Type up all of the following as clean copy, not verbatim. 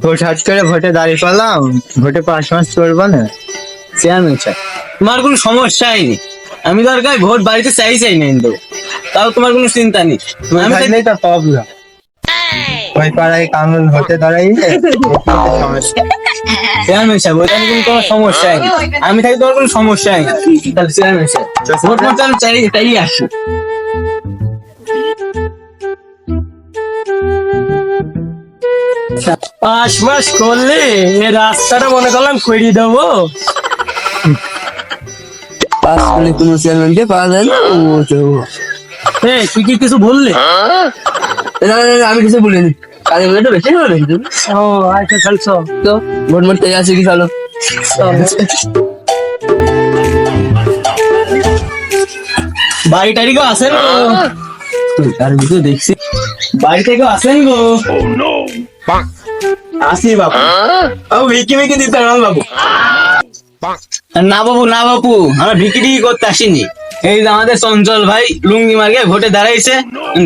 Vote হাট করে ভোটে দাঁড়িয়ে পেলাম, ভোটে 5 মাস চলবো না। চেয়ারম্যান স্যার, তোমার কোনো সমস্যাই নেই। আমি দরকার ভোট বাড়িতে চাই না দেবো, তাও তোমার কোনো চিন্তা নেই। আমি থাকলেই তো প্রবলেম। ওই পাড়ায় কানুন ভোটে দাঁড়াই সমস্যা। চেয়ারম্যান সাহেব, ওইটা নিয়ে কোনো তোমার সমস্যাই নেই। আমি থাকি তোমার কোনো সমস্যাই নেই। তাহলে চেয়ারম্যান সাহেব, ভোট করতে আমি চাই আসি। 5 মাস করলে এ রাস্তাটা মনে করলাম করি দেবো। পাস করলে কোনো চেয়ারম্যানকে পাওয়া যায় না। তুই কি কিছু বললি? আমি কিছু বলিনি। কাজে বলে তো বেশি হবে কিন্তু। ও আচ্ছা, চলছো তো ভোট মরতে আসি কি চলো। বাড়ি টাড়ি কেউ আসেন গো? তার ভিতরে দেখছি বাড়ি থেকে আসেন গো। আসি বাবু। বাবু ভিকি মিকি দিতে না বাবু। না বাবু, না বাবু, আমরা ভিকি টিকি করতে আসিনি। এই যে আমাদের চঞ্চল ভাই লুঙ্গি মার্কে ভোটে দাঁড়াইছে,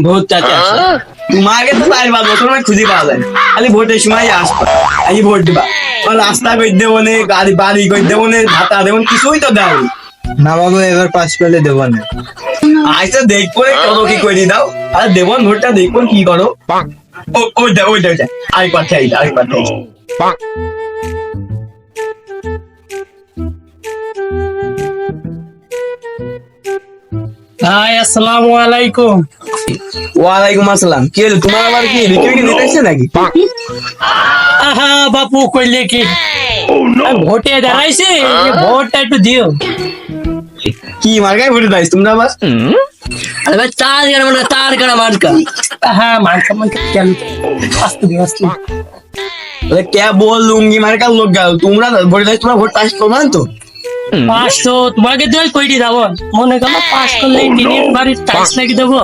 ভোট চাচা আসে। তোমাকে তো 4-5 বছর খুঁজে পাওয়া যায়, খালি ভোটের সময় আসবা, এই ভোট দিবা। রাস্তা করে দেবো নে, গাড়ি বাড়ি করে দেবো নে, ভাতা দেবো, কিছুই তো দেয় না বাবু, এবার পাস পেলে দেবো না। আচ্ছা দেখবো কত কি করে দাও। আর দেবন ভোটটা দেখবো কি করো। ওইটা আরেকবার চাই, আরেকবার চাই। ভাই আসসালামু আলাইকুম। ওয়ালাইকুম আসসালাম। কি হলো তোমার, আবার কি বিক্রি দিতেছে নাকি? আহা বাপু কইলে কি ভোটে দাঁড়াইছে, ভোটটা একটু দিও। কি মার্কায় ভোটে দাঁড়াইছ তোমরা আবার? আরে ভাই চার গাড়া মানে চার গাড়া মার্কা। হ্যাঁ মার্কা কেন আস্তে দিও আস্তে। কে বল লুঙ্গি মার্কার লোক গেল, তোমরা ভোটে দাঁড়াইছ, তোমরা ভোট পাস করবে না তো? পাঁচ তো তোমাকে দিয়ে কইটি যাবো, মনে করো পাস করলে টিনের বাড়ির টাইলস লাগিয়ে দেবো।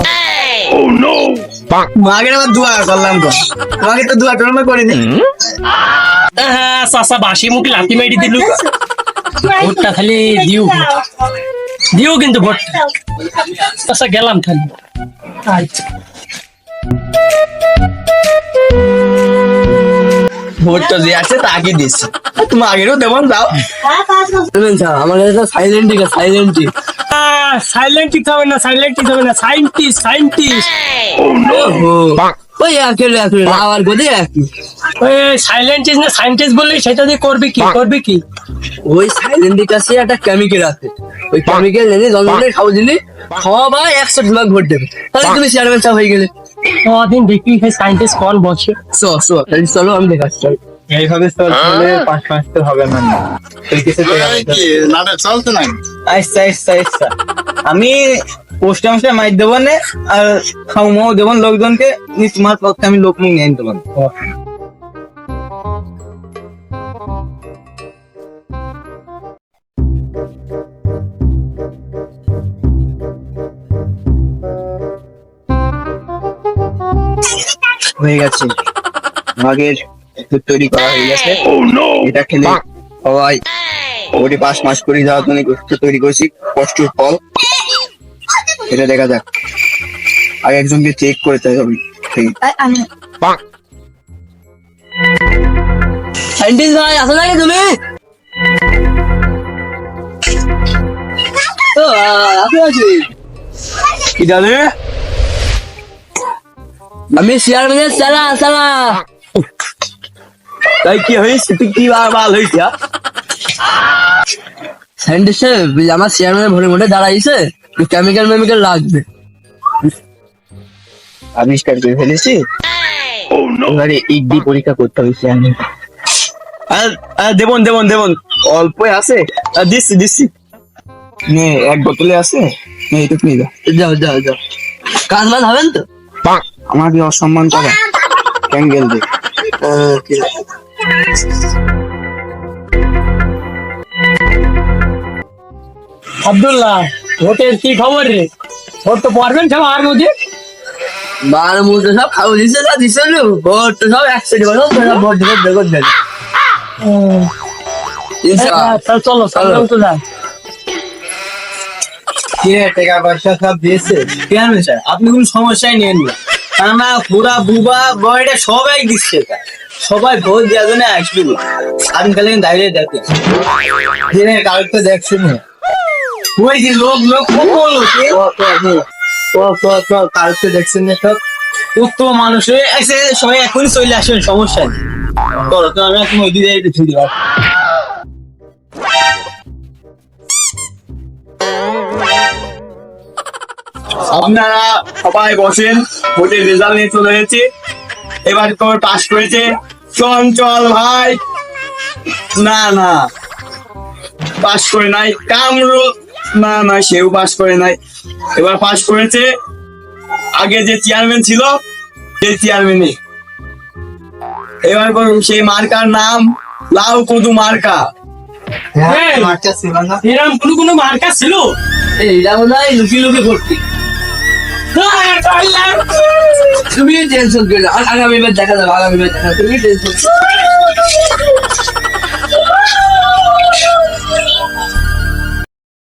মাকে আবার দোয়া করলাম তো, তোমাকে তো দোয়া টরমা করিনি। হ্যাঁ চাষা বাসি মুখে লাথি মেরি দিল। ভোটটা খালি দিও, দিও কিন্তু ভোটটা। চাষা গেলাম খালি। আচ্ছা ভোট তো যে আছে তাকে দিচ্ছি, তুমি আগেরও দেবন যাও। আমার কাছে সাইলেন্ট সাইলেন্টই সাইলেন্ট দিতে হবে না, সাইলেন্ট দিতে হবে না, সাইন্টিস্ট সাইন্টিস্ট। ওই আবার গোদে একই। ওই সাইলেন্টিস্ট না সাইন্টিস্ট বললি, সেটা দিয়ে করবি কি, করবি কি? ওই সাইলেন্টের কাছে একটা কেমিক্যাল আছে, ওই কেমিক্যাল এনে জঙ্গলে খাও দিলে সবাই 100 ভোট দেবে, তাহলে তুমি চেয়ারম্যান সাহেব হয়ে গেলে। কদিন দেখি সাইন্টিস্ট কোন বসে। চলো আমি দেখাচ্ছি। এইভাবে চললে 5 মাস তো হবে না। চলতে নাই। আচ্ছা আমি পোস্ট মাস্টার মাইর দেবো না, আর খাওয়াও দেবো লোকজনকে, তোমার পক্ষে আমি লোক নিয়ে আনতে পারবো। হয়ে গেছে, আগের তৈরি করা হয়ে গেছে। এটা খেলে সবাই ওটি 5 মাস করে যাওয়ার জন্য তৈরি করেছি, কষ্টের ফল। এটা দেখা যাক, আগে একজনকে চেক করতে হবে। সাইন্টিস্ট ভাই আসো নাকি তুমি? কি জানে আমি চেয়ারম্যানের চালা। তাই কি হয়েছে, তুই কি বাল হয়েছে? সাইন্টিস্ট আমার চেয়ারম্যানের ভোটে ভোটে দাঁড়াইছে, কেমিক্যাল লাগবে, আবিষ্কার করে ফেলেছি। এবারে ইডি পরীক্ষা করতে হবে চেয়ারম্যান। দেবন অল্প আছে, দিচ্ছি নে, 1 বোতলে আছে, এইটুকু নিয়ে যাও। কাজ বাজ হবেন তো? আমাকে অসম্মান করা ক্যাঙ্গেল দে। আব্দুল্লাহ, ভোটের কি খবর রে? ভোট তো পারবেন সব আর মধ্যে সব খাওয়া দিচ্ছে ভোট তো সব 100 ভোট দেবে। চলো তো যান। টাকা পয়সা সব দিয়েছে। আপনি কোন সমস্যায় নেন না, আমরা পুরা বুবা বয়টা সবাই দিচ্ছে, সবাই ভোট দেওয়ার জন্য আসবে, আপনি খালি দাঁড়িয়ে দেখেন। কালকে দেখছি না ওই যে লোক কালকে দেখছেন না সব উত্তম মানুষ হয়ে এসে সবাই এখনই চলে আসবেন, সমস্যা নেই। করো তো, আমি এখন ওই দিকে একটু ছুটি পাবো। আপনারা সবাই বসেন, ভোটের রেজাল্ট নিয়ে চলে এসেছে। এবার তোর পাস করেছে চঞ্চল ভাই, না না পাস করে নাই। কামরুল, না না সেও পাস করে নাই। এবার পাস করেছে আগে যে চেয়ারম্যান ছিল, সেই চেয়ারম্যানই। এবার বলুন সেই মার্কার নাম লাউ কদু মার্কা। এই, মার্চা ছিল না এরকম কোনো মার্কা ছিল? এইটা মনে হয় লুকিয়ে লুকিয়ে ভর্তি। তুমি টেনশন করো, আগামীবার দেখা যাবে, আগামীবার দেখা যাবে, তুমি টেনশন